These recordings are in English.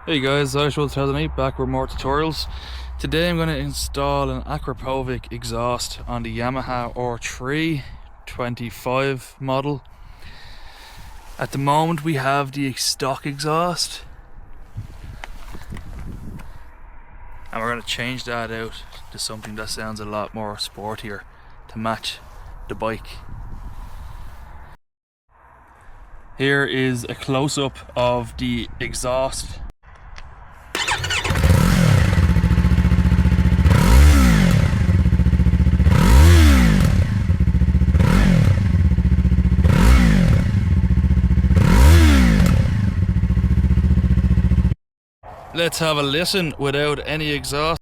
Hey guys, Irish 2008 back with more tutorials. Today I'm going to install an Akrapovic exhaust on the Yamaha R3 25 model. At the moment we have the stock exhaust and we're going to change that out to something that sounds a lot more sportier to match the bike. Here is a close-up of the exhaust. Let's have a listen without any exhaust.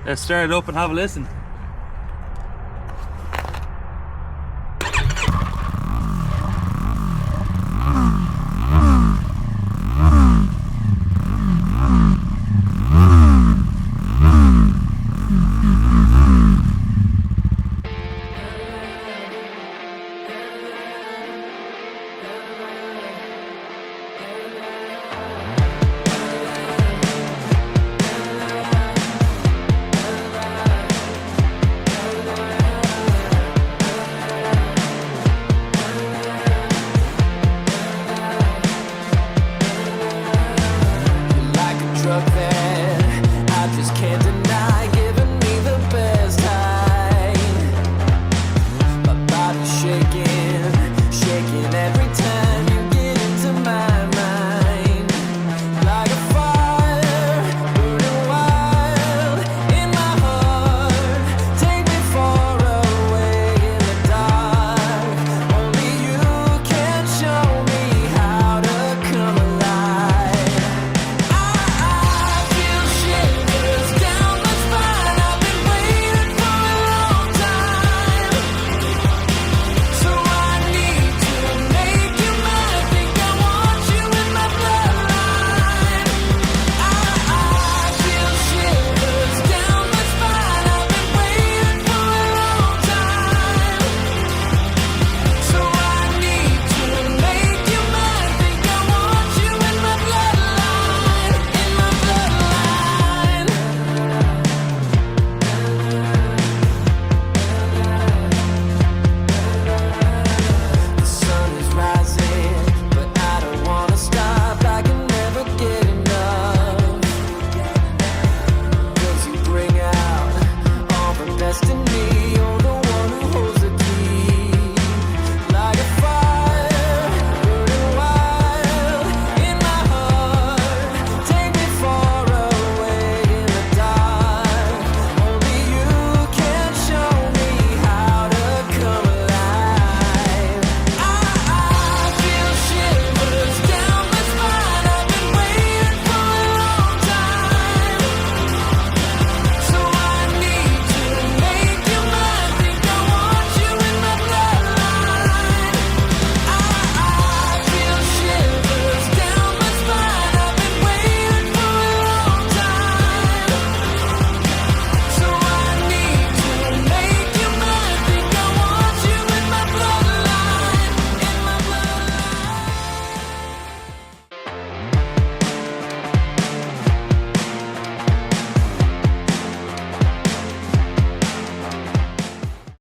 Let's start it up and have a listen. Like a truck that